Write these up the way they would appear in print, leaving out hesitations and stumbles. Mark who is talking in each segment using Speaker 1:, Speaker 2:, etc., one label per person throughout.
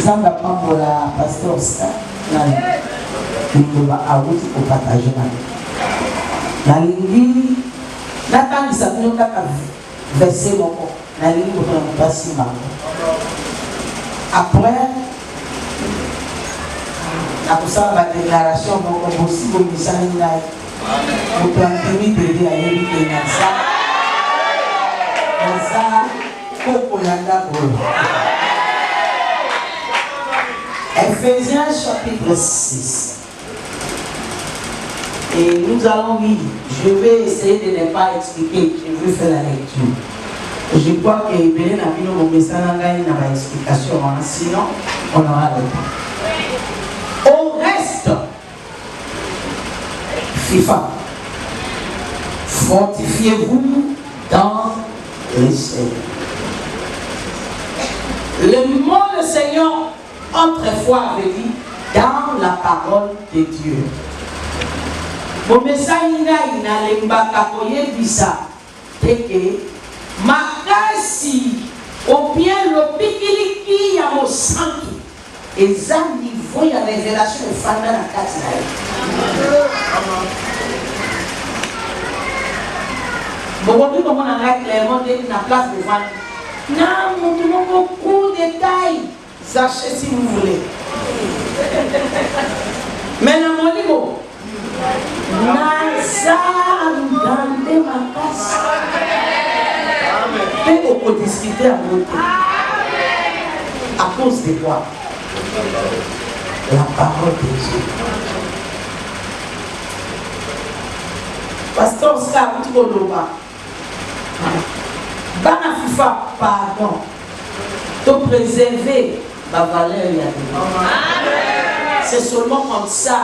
Speaker 1: Zamba Pambola, pasteur Oscar, il va avouer au partager. La ligne, Nathan, ça nous a versé mon corps. La ligne, vous ne pas si mal. Après, après ça, la déclaration, donc aussi, vous me savez, vous pouvez intimider à l'éviter ça. Ça, Coco Yanda Bolo. Ephésiens chapitre 6. Et nous allons lire. Je vais essayer de ne pas expliquer. Je vais faire la lecture. Je crois que Bénin a vu mon message dans l'explication. Sinon, on aura le temps. Au reste, FIFA, fortifiez-vous dans le Seigneur. Le mot le Seigneur, autrefois, avait dit dans la parole de Dieu. Mon message il a l'embakakoye bisa teke makasi au bien le pikiliki ya mo sanki et ça niveau ya révélation de femme dans la case là. Bon aujourd'hui comme on a clairement dit la place de vente. Non, nous avons beaucoup de détails. Sachez si vous voulez. Mais dans mon niveau, Naza Gandé Makas. Et on peut discuter à côté. À cause de quoi? La parole de Dieu. Pasteur Oscar, vous dites Bana FIFA, pardon. De préserver ma valeur. C'est seulement comme ça.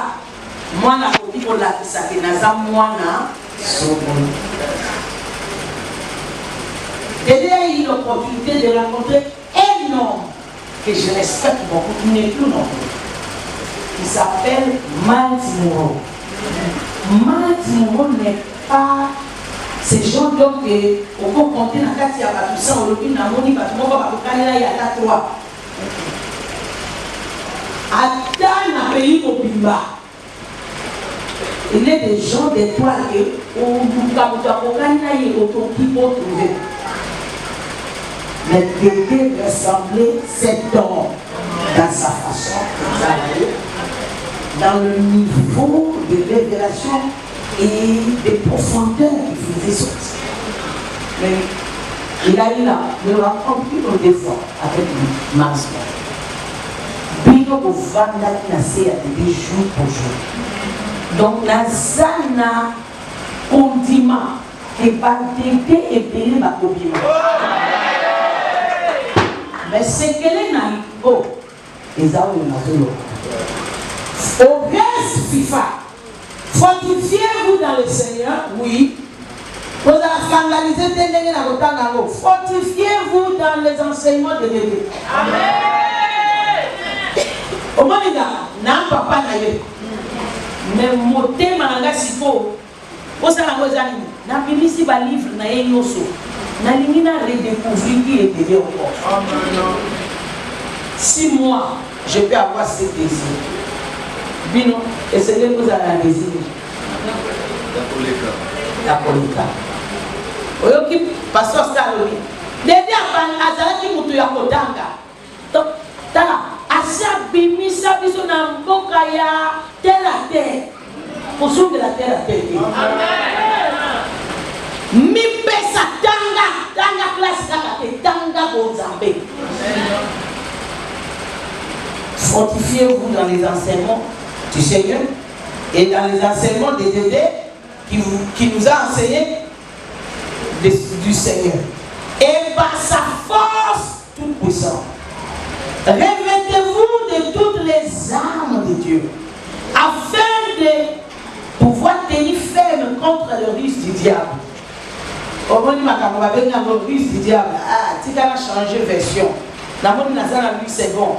Speaker 1: Moi, la copie pour la Sakenaza, moi, j'ai eu l'opportunité de rencontrer un homme que je respecte beaucoup, qui n'est plus non. Il s'appelle Maltimoro. Maltimoro n'est pas. Ces gens donc, on peut compter dans la carte, il y a tout ça, on le dit dans le monde, il y a 3. Dans le pays au Bimba, il y a des gens d'étoiles et on trouver. Mais Dédé ressemblait cet homme dans sa façon de travailler, dans le niveau de révélation et de profondeur qu'il faisait sortir. Mais il a eu là, il a compris des fois avec lui, Mars. Bino Vanda qui a essayé de jour pour jour. Donc, la Zana condiment et pas Dédé et Béné Bakobima. Mais c'est qu'elle est naïve. Et ça, on a fait l'eau. Au reste, FIFA. Fortifiez-vous dans le Seigneur, oui. Vous allez scandaliser des nègres dans votre temps. Fortifiez-vous dans les enseignements de Dieu. Amen. Au moins, les gars, n'a pas naïe. Mais mon thème à Sipo, vous savez, n'a pas mis si bas livre n'a rien yoso. N'a rien redécouvrir qui est Dieu encore. 6 mois, je peux avoir ce désir. Bino, essayez de vous aller désir. La polika. Oyoki, pasteur Stalori. Dédé à Azalaki Moutou Yakodanga. Donc, tala, Asia Bimisa Bisona Mbokaya, terre à terre. Pour ceux de la terre à terre. Mi pesa tanga classe nakate tanga bozambe. Fortifiez-vous dans les enseignements du Seigneur et dans les enseignements de Dédé qui nous a enseigné du Seigneur. Et par sa force toute puissante, revêtez-vous de toutes les armes de Dieu afin de pouvoir tenir ferme contre le risque du diable. Au moment où on va venir dans le risque du diable, tu as changé de version. Dans le monde, c'est bon.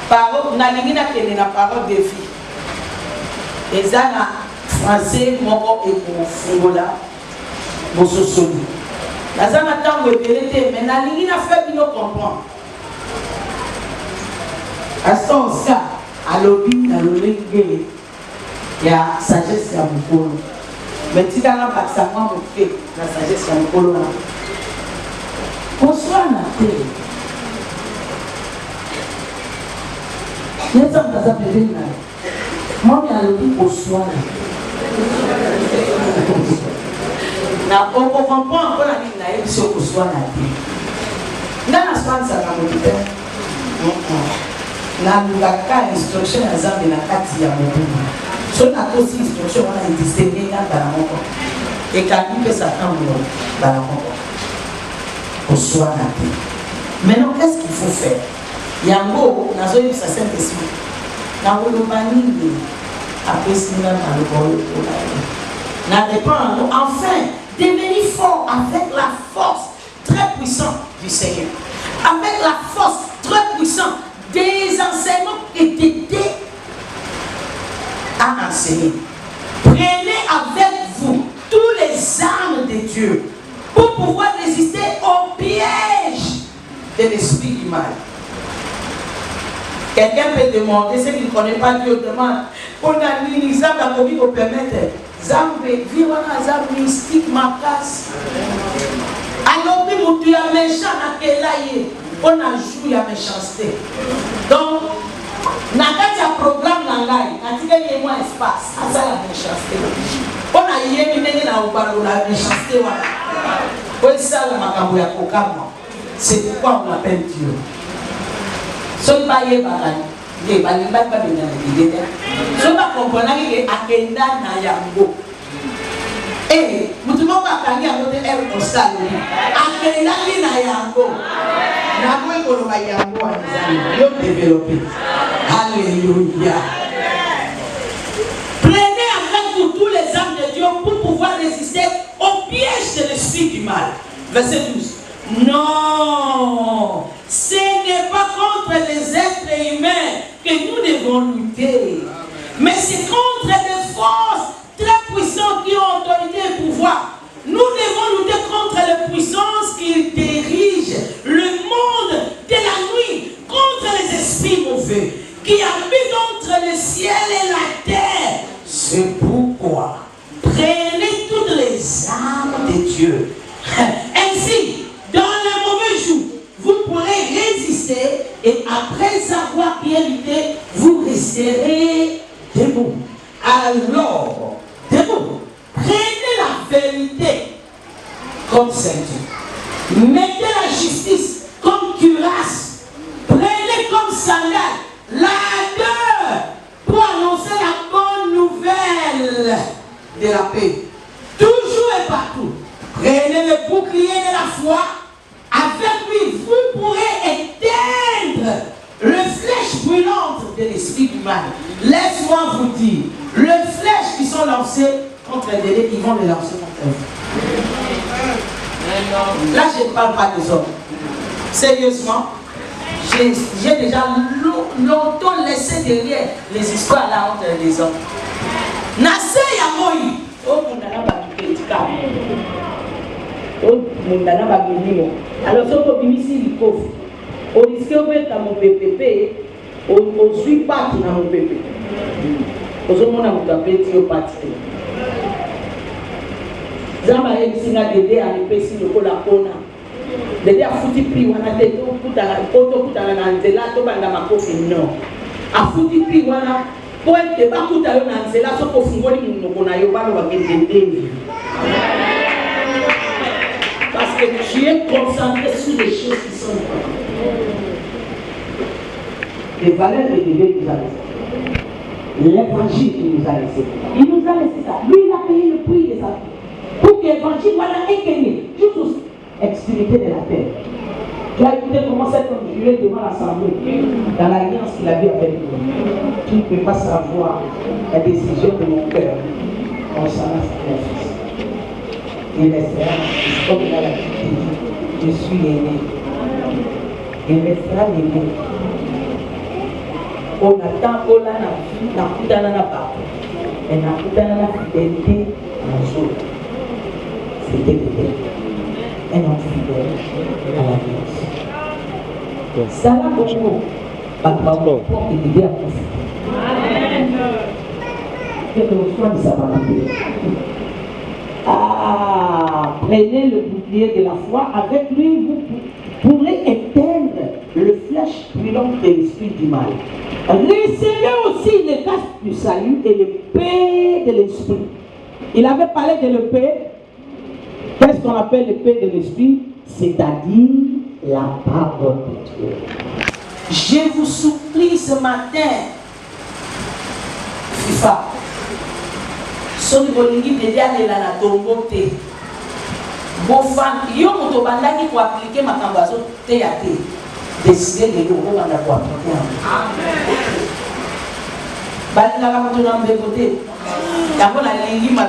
Speaker 1: Parole, na lingi na kene na parole de vie. Et ça na français moko et pour fongola bososoni. Na ça na tango ebelete mais na lingi na fait bino comprendre. Aston ça, à l'obi, à l'olé, il y a sagesse à mon polo. Mais si tu as un vaccin, la sagesse à mon polo. Bonsoir, Naté. Il y a ça qui s'appelle moi, je suis allé au soir. On ne comprend pas encore la vie de au soir. Dans la soirée, ça va me dire. Na lukaka instruction ya zambe na kati ya mobumu so na kosi instruction wana indistingue kaka na moko ekandi mpe sakambo bana moko oswana te. Maintenant qu'est-ce qu'il faut faire? Yango nazoyebisa Saint-Esprit na koloba nini apesinga na lokolo na répondre enfin devenir fort avec la force très puissante du Seigneur, avec la force très puissante des enseignements et d'aider à enseigner. Prenez avec vous tous les armes de Dieu pour pouvoir résister au piège de l'esprit du mal. Quelqu'un peut demander, ceux qui ne connaissent pas Dieu, demande, on a mis les armes à pour permettre, Zambe, vivre dans un mystique, ma casse. Alors, tu as méchant à quel aïe. On a joué la méchanceté. Donc, dans le programme, on a moins espace. Ça, la méchanceté. On a eu une la méchanceté. C'est pourquoi on l'appelle Dieu. Ce n'est pas Dieu. Ce n'est pas Dieu. Ce n'est pas Akenda na yango. Eh, mutu moko akangi yango te ere kosala. Akenda na yango. Alléluia. Prenez avec vous tous les âmes de Dieu pour pouvoir résister au piège de l'esprit du mal. Verset 12. Non, ce n'est pas contre les êtres humains que nous devons lutter, mais c'est contre des forces très puissantes qui ont autorité et pouvoir. Nous devons lutter contre les puissances qui dirigent le monde de la nuit, contre les esprits mauvais qui habitent entre le ciel et la terre. C'est pourquoi prenez toutes les armes de Dieu. Ainsi, dans les mauvais jours, vous pourrez résister et après avoir bien lutté, vous resterez debout. Alors, debout. Prenez la vérité comme ceinture. Mettez la justice comme cuirasse. Prenez comme sandale l'ardeur pour annoncer la bonne nouvelle de la paix. Toujours et partout. Prenez le bouclier de la foi. Avec lui, vous pourrez éteindre le flèche brûlante de l'esprit du mal. Laisse-moi vous dire, les flèches qui sont lancées contre les délais, ils vont les lancer contre vous. Là, je ne parle pas des hommes. Sérieusement, j'ai déjà longtemps laissé derrière les histoires là entre les hommes. Nassé Yamoyi. Oh, mon alors, si on peut ici, il faut. On risque de mettre dans mon PPP, on suit pas dans mon PPP. On se montre à mon petit au parti. Zama est ici, à l'épaissir le colapona. Dédé a foutu prix, on a été tout à la photo, tout à la nanzela, tout à la macofi, non. A foutu prix, on a pour être débat tout à la nanzela, sauf qu'au fond, on a eu pas le parce que tu es concentré sur les choses qui sont importantes. Les valeurs de Dieu nous a laissé. L'évangile qu'il nous a laissé. Il nous a laissé ça. Lui, il a payé le prix de sa vie. Pour que l'évangile soit éclairé, juste extrémité de la terre. Tu as écouté comment cet homme juré devant l'assemblée, dans l'alliance qu'il avait avec nous. Tu ne peux pas savoir la décision de mon cœur concernant sa fils. Il restera, comme il a dit, je suis aimé. Il restera aimé. On attend, on a et la fidélité à nos autres. C'était peut-être un homme fidèle à la vie. Ça va beaucoup. Bon. Prenez le bouclier de la foi, avec lui vous pourrez éteindre le flèche brûlante de l'esprit du mal. Recevez aussi le casque du salut et l'épée de l'esprit. Il avait parlé de l'épée. Qu'est-ce qu'on appelle l'épée de l'esprit? C'est-à-dire la parole de Dieu. Je vous supplie ce matin, FIFA, soki bolingi deja lela na tongo te, bofandi yo moto bandaki ko appliquer makambo azo te ya te, décider de yo banda ko appliquer. Amen. Balinga moto na mbeko te, yango na lingi ma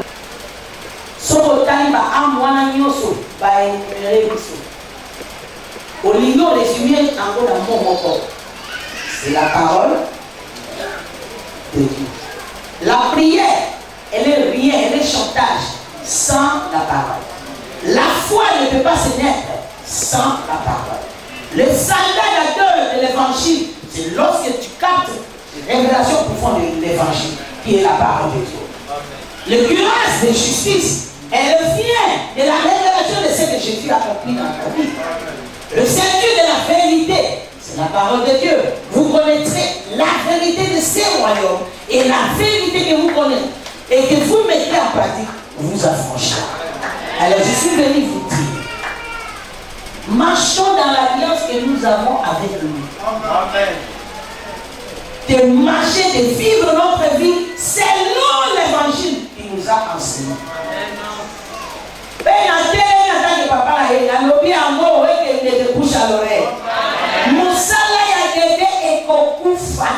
Speaker 1: soko tani ba amwana nyoso ba emeré biso. Olingi o résumé encore dans mon mot. C'est la parole de Dieu. La prière, elle est rien, elle est chantage sans la parole. La foi ne peut pas se naître sans la parole. Le salvateur de l'évangile, c'est lorsque tu captes la révélation profonde de l'évangile, qui est la parole de Dieu. Le cuirasse de justice, elle vient de la révélation de ce que Jésus a accompli dans ta vie. Le ceinture de la vérité, c'est la parole de Dieu. Vous connaîtrez la vérité de ces royaumes et la vérité que vous connaissez et que vous mettez en pratique, vous affranchirez. Alors je suis venu vous dire, marchons dans l'alliance que nous avons avec lui. Amen. De marcher, de vivre notre vie selon l'évangile qu'il nous a enseigné. Mosala ya dede ekokufa.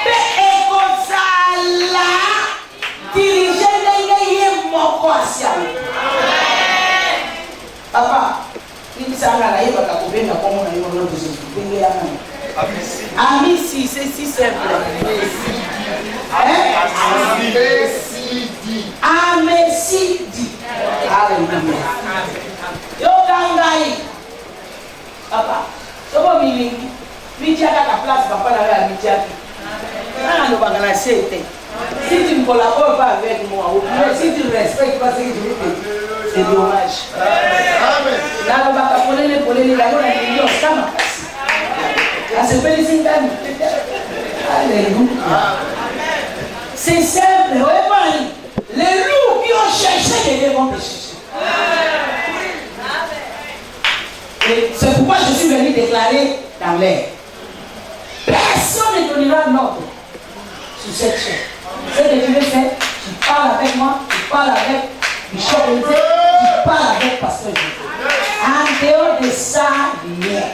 Speaker 1: Pe ekozala dirige ndenge ye moko asiawe. Papa, il s'arrête là, il va t'accompagner comme on a eu au nom de Jésus. Amici, c'est si simple. Amesidi. Alléluia. Yo kangai. Papa, sobo milingi. Midiaka ta place, papa n'a pas midiaki. Ah, nous va la cité. Si tu ne collabores pas avec moi, ou si tu ne respectes pas ce que je veux te dire, c'est dommage. Amen. Là, on va capoler les polés, là, on a dit, yo, ça m'a cassé. Là, c'est félicité. Alléluia. C'est simple. Les loups qui ont cherché, les vont te chercher. Et c'est pourquoi je suis venu déclarer dans l'air. Personne ne donnera l'ordre sur cette chaîne. Ce que tu veux faire, tu parles avec moi, tu parles avec Bishop Olivier, tu parles avec Pasteur Jésus. En dehors de ça, rien.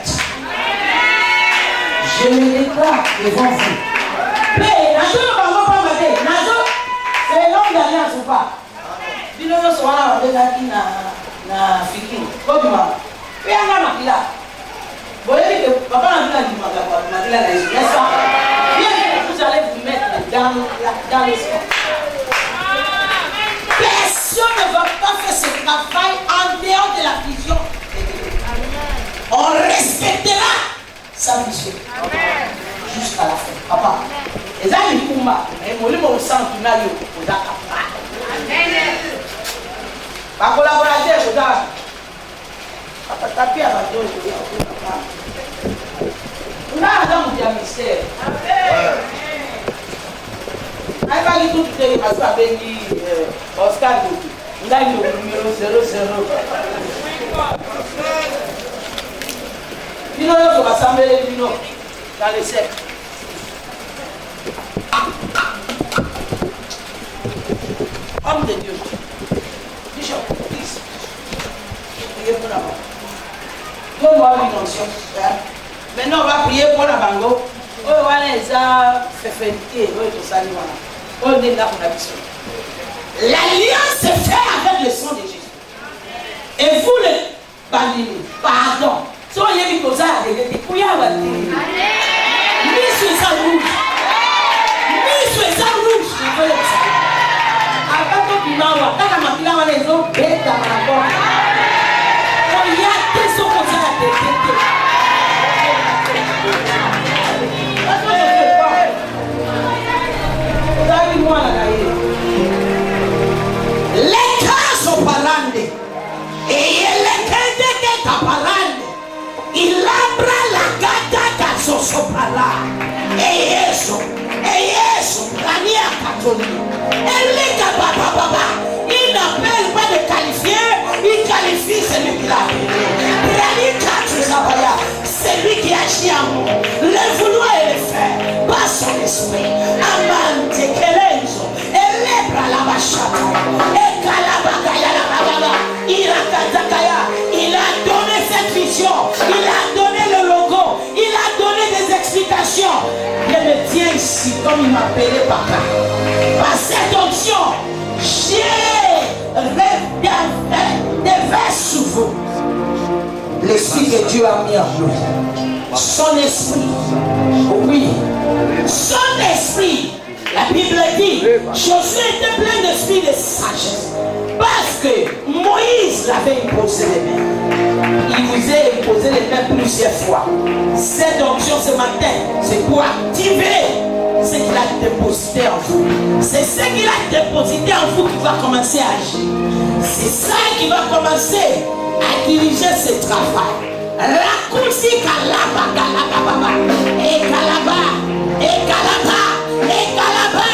Speaker 1: Je le déclare devant vous. Mais, Nazo ne va pas mater. Nazo, c'est l'homme d'alliance ou pas? Dis-nous, nous sommes là, on est qui na Fiki. Comment? Et on a Makila. Vous voyez que papa n'a pas dit Makila, n'est-ce pas? Bien, vous allez vous mettre dans l'espoir. Personne ne va pas faire ce travail en dehors de la vision. On respectera sa vision. Jusqu'à la fin. Papa, les amis qui m'ont dit, mon sang qui n'a eu au Dakar. Ma collaborateur, je dois. Papa, tapez à ma dos, je dis, papa. On a un homme qui a mystère. Je n'ai pas dit tout ce que je avais dit Oscar. Il a eu le numéro 00. Il va rassembler les vinots dans les cercles. Homme de Dieu. Bishop, please. Priez pour la bango. Donne-moi une onction. Maintenant, on va prier pour la bango. Oh, voilà, les a fait fêter. Oh, tout ça, on est là pour la mission. L'alliance se fait avec le sang de Jésus. Et vous, les bandits, pardon. Soyez mis aux arts de Kouyawa. Mis sur sa rouge. Mis sur sa rouge. Après tout, il m'a dit, quand on m'a dit, les autres bêtes dans ma porte. Il y a des choses comme ça à te dire. consciemment le vouloir et le faire par son esprit. Aman tekelenzo, elebra la bachata, ekalabakaya la bababa, irakatakaya. Il a donné cette vision, il a donné le logo, il a donné des explications. Je me tiens ici comme il m'appelait papa. Par cette onction, j'ai déversé sous vous l'esprit que Dieu a mis en nous. Son esprit, oui, son esprit. La Bible dit, Josué était plein d'esprit de sagesse. Parce que Moïse l'avait imposé les mains. Il vous a imposé les mains plusieurs fois. Cette onction ce matin, c'est pour activer ce qu'il a déposité en vous. C'est ce qu'il a déposité en vous qui va commencer à agir. C'est ça qui va commencer à diriger ce travail. Raccourci kalaba, kalaba, et kalaba, et kalaba, et kalaba,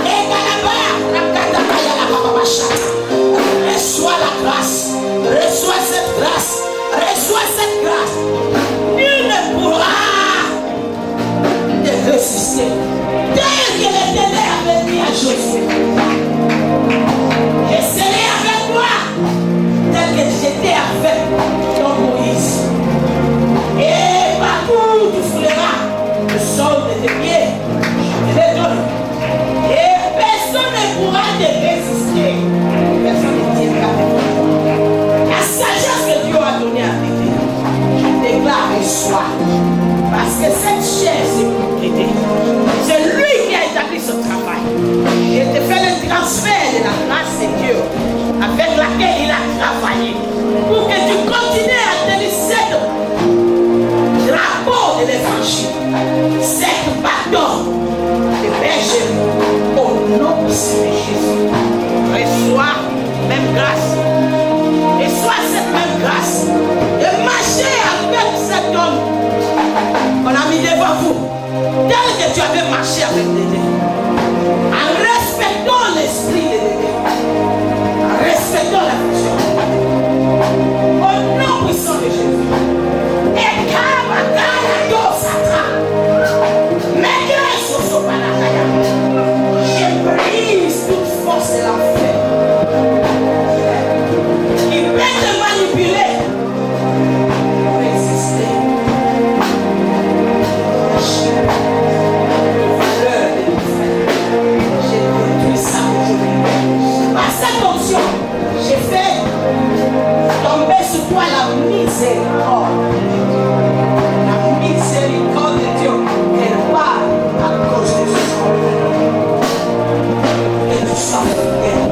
Speaker 1: et kalaba, rakatakaya la baba chata. Reçois la grâce, reçois cette grâce, reçois cette grâce. Nul ne pourra te résister. Tel que l'Éternel avait dit à Josué, je serai avec toi, tel que j'étais avec ton Moïse. Et partout où tu fouleras le sol de tes pieds, je te le donne. Et personne ne pourra te résister. Personne ne tiendra avec toi. La sagesse que Dieu a donnée à Pété, je déclare reçois. Parce que cette chair, c'est pour Pété. C'est lui qui a établi ce travail. Il te fait le transfert de la grâce de Dieu avec laquelle il a travaillé. Pour que tu continues à tenir cette drapeau de l'évangile, cette bâton de bergerie au nom de Jésus. Reçois même grâce. Reçois cette même grâce de marcher avec cet homme qu'on a mis devant vous, tel que tu avais marché avec Dédé, en respectant l'esprit de Dédé, en respectant la vision. Au nom puissant de Jésus. Et je brise toute force de l'enfer qui peut te manipuler pour résister. Je détruis ça aujourd'hui. Par cette option, j'ai fait tomber sur toi la miséricorde. La miséricorde de Dieu, elle part à cause de ce sang. Et tu sois fidèle.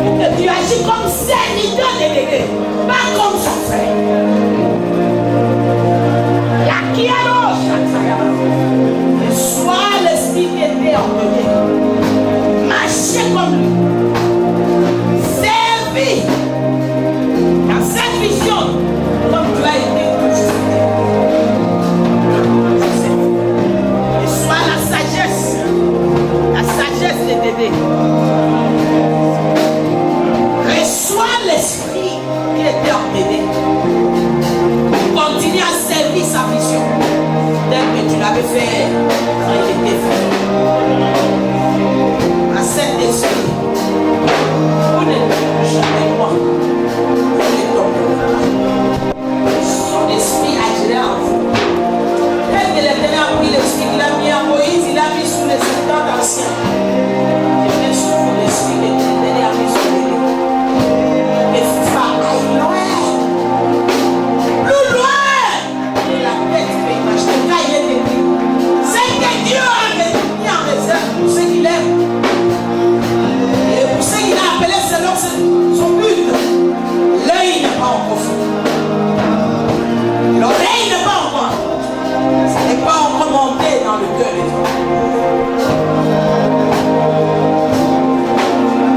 Speaker 1: Pour que tu agis comme serviteur de Dieu, pas comme son frère. La Kiaro, sois l'esprit qui était ordonné. Marchez comme lui. Servis dans cette vision comme tu as été toujours. Et sois la sagesse de Dédé. Reçois l'esprit qui était ordonné. Continue à servir sa vision tel que tu l'avais fait quand il était fait. À cet esprit, vous ne pouvez jamais moi. Son esprit agirait en vous. Tel que l'Éternel a pris l'esprit qu'il a mis à Moïse, il a mis sous les 70 anciens. Je viens sur vous l'esprit que l'Éternel a mis sur les deux. Et FIFA aille loin. Plus loin. Et la tête peut imaginer quand il est détruit. C'est que Dieu a mis en réserve pour ceux qu'il aime. Et pour ceux qu'il a appelés selon son but. L'œil n'est pas encore fou. L'oreille n'est pas encore. Ce n'est pas encore monté dans le cœur de Dieu.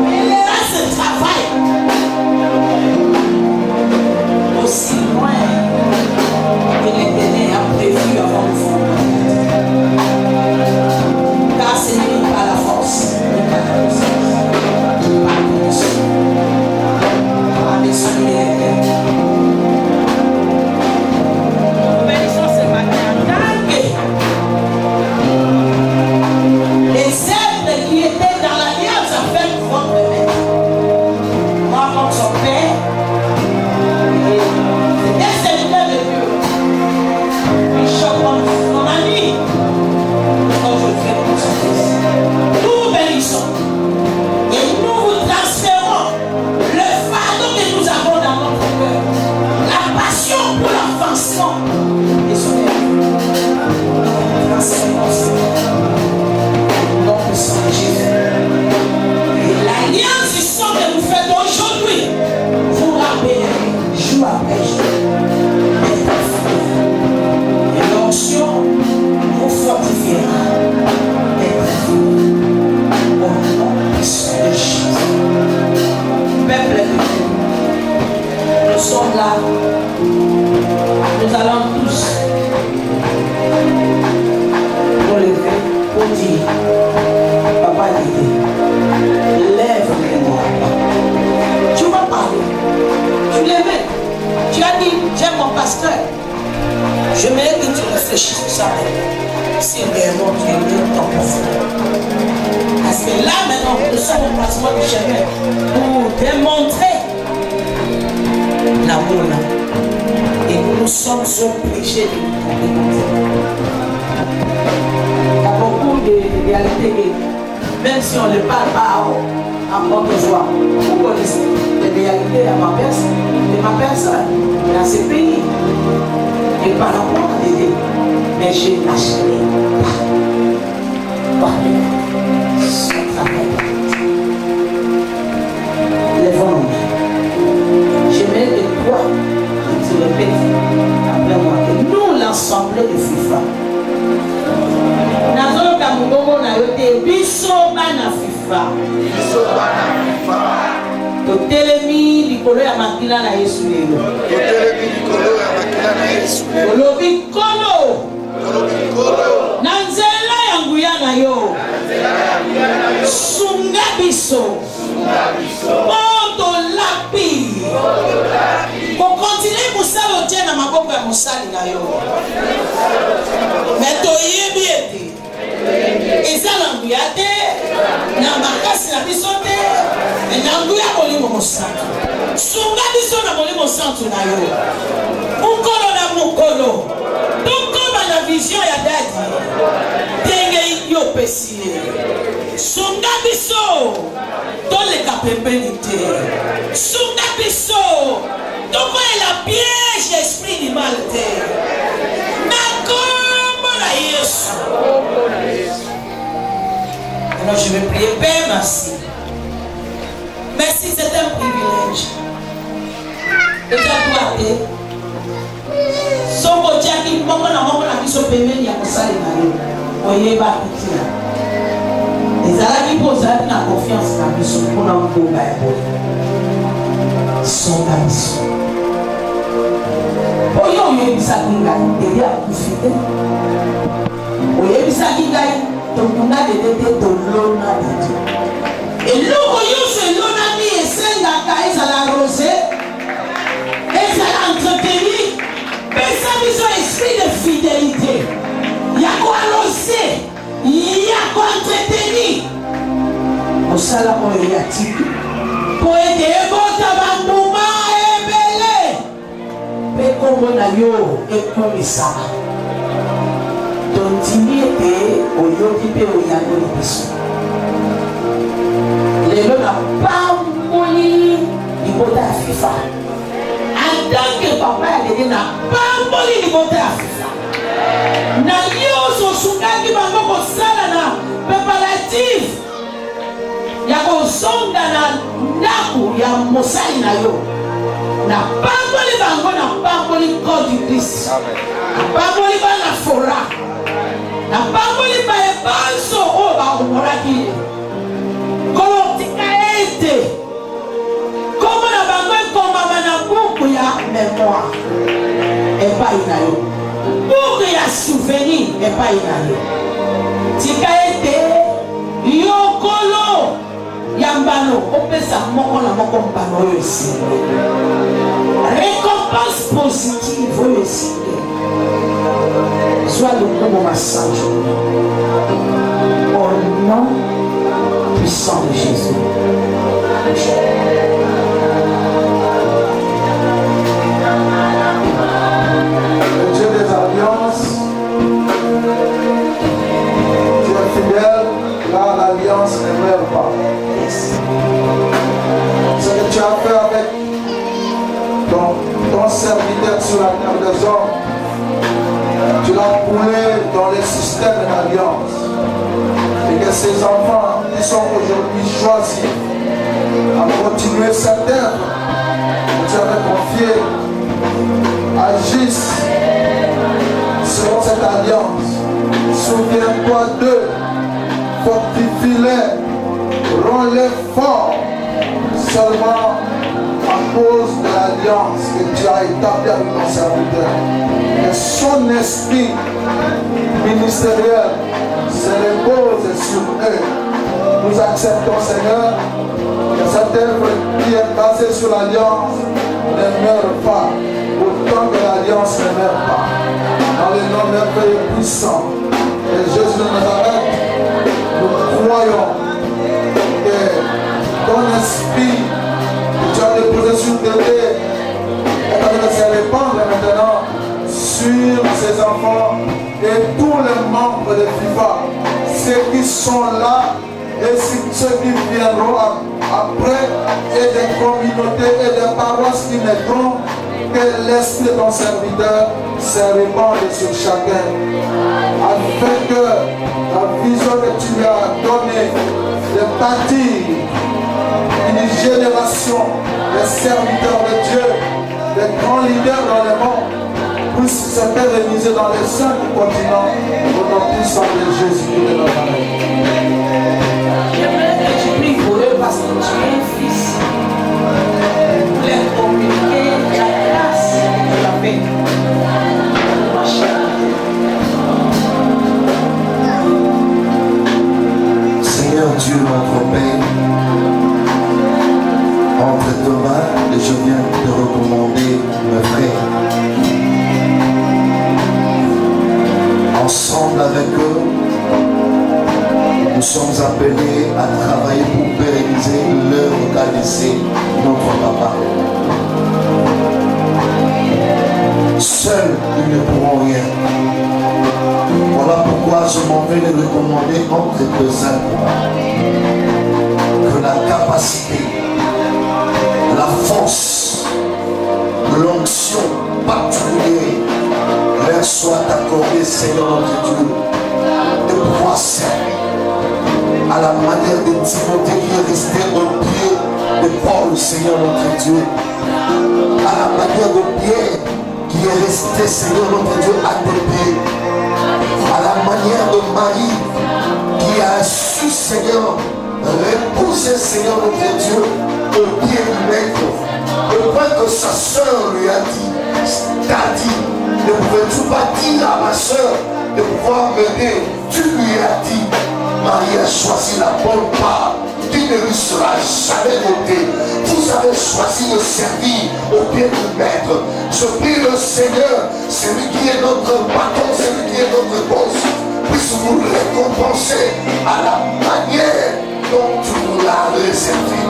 Speaker 1: Il là ce travail aussi loin que l'Éternel a prévu avant vous. Car ce n'est pas la force, mais pas la puissance. Pas la puissance. Par l'esprit de l'Éternel. Bénissons ce matin. si réellement tu es ton profond. Parce que là maintenant, nous sommes au placement du chemin pour démontrer l'amour là. Et nous sommes obligés de nous. Il y a beaucoup de réalités, même si on ne parle pas en bonne joie, vous connaissez les réalités de ma personne, dans ce pays. Et par rapport à l'idée, mais j'ai lâché pas. Son travail. Lèvons-nous. J'aimerais que toi, tu répètes après moi que nous, l'ensemble de FIFA, Nazolo Kamugomo na yote biso bana FIFA. Totelemi likolo ya makila na Yesu lelo. Olobi kolo. Na nzela ya nguya na yo. Sunga biso. Oto lapi. Ko continue musalo tie na maboko ya musali na yo. Meto yebi ete. Eza na nguya te. Na makasi na biso te. Na nguya molimo mosantu. Sunga biso na molimo santu na yo. Mukolo na mukolo. Tokoma na vision ya dadi. Tenge yo pesie. Sunga biso. Toleka pembeni te. Sunga biso. Tokolela piège esprit du mal te. Alors je vais prier. Père, merci. Merci, c'est un privilège. Et toi, son côté qui m'a dit que paiement ya kosala na yo. Oyeba kutia. Ezala ki posa na confiance na biso pona mboka ya boye. Son biso. Oyo yebisa kinga ndeya kufite. Oyebisa kinga tokunda dedete tolona dete. Eloko yose lona ni esengaka ezala rosé. Ezala entretenu. Pesa biso esprit de fidélité. Yako arrosé. Yako entretenu. Osala oyo ya tiki. Po ete ebota bambuma ebele. Pe kombo na yo ekomisama. Tontimi ete oyoki pe oyangoli biso. Lelo na pamboli libota ya FIFA. Atanke papa ya lede na pamboli libota ya FIFA. Na yoso sungaki bango kosala na préparatif ya kozonga na ndaku ya mosali na yo. Na pamboli bango na pamboli corps du Christ. Na pamboli bana fora. Na pamboli ba ebanso o ba omoraki. Kolotika ete. Komo na bango ekomama na buku ya mémoire. Epai na yo. Buku ya souvenir epai na yo. Tika ete yokolo yambano opesa moko na moko mbano oyo esili. Récompense positive oyo esili. Sois le combo massage. Au nom puissant de Jésus.
Speaker 2: Le Dieu des alliances, tu es fidèle, là l'alliance ne meurt pas. Ce que tu as fait avec ton serviteur sur la terre des hommes, tu l'as coulé dans les systèmes d'alliance. Et que ces enfants qui sont aujourd'hui choisis à continuer cette œuvre que tu avais confiée agissent selon cette alliance. Souviens-toi d'eux, fortifie-les, rends-les forts seulement à cause de l'alliance que tu as établie avec ton serviteur. Et son esprit ministériel se repose sur eux. Nous acceptons, Seigneur, que cette œuvre qui est basée sur l'alliance ne meurt pas, autant que l'alliance ne meurt pas. dans le nom merveilleux et puissant de Jésus de Nazareth, nous croyons que ton esprit que tu as déposé sur tes têtes est en train de se répandre maintenant sur ces enfants et tous les membres de FIFA, ceux qui sont là et ceux qui viendront après, et des communautés et des paroisses qui naîtront, que l'esprit de ton serviteur se répande sur chacun, afin que la vision que tu lui as donnée de bâtir une génération de serviteurs de Dieu, de grands leaders dans le monde, puisse se pérenniser dans les 5 continents au nom puissant de Jésus de Nazareth.
Speaker 1: J'aimerais que tu pries pour eux parce que tu es un fils. Pour les communiquer la grâce que tu as faite. Ma chère.
Speaker 3: Seigneur Dieu, notre Père, entre tes mains, et je viens te recommander mes frères. Ensemble avec eux, nous sommes appelés à travailler pour pérenniser l'œuvre qu'a laissé notre papa. Seuls, ils ne pourront rien. Voilà pourquoi je m'en vais les recommander entre deux êtres. Que la capacité, la force, l'onction particulière leur soit accordée, Seigneur notre Dieu, de pouvoir servir à la manière de Timothée qui est resté au pied de Paul, Seigneur notre Dieu, à la manière de Pierre qui est resté, Seigneur notre Dieu, à tes pieds, à la manière de Marie qui a su, Seigneur, reposer, Seigneur notre Dieu, au pied du maître, au point que sa soeur lui a dit, ne pouvais-tu pas dire à ma soeur de pouvoir m'aider? Tu lui as dit, Marie a choisi la bonne part qui ne lui sera jamais ôtée. Vous avez choisi de servir au pied du maître. Je prie le Seigneur, celui qui est notre bâton, celui qui est notre boss, puisse vous récompenser à la manière dont tu nous l'as réservé.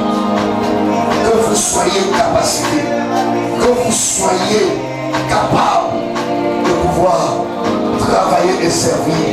Speaker 3: Que vous soyez capacités, que vous soyez capables de pouvoir travailler et servir.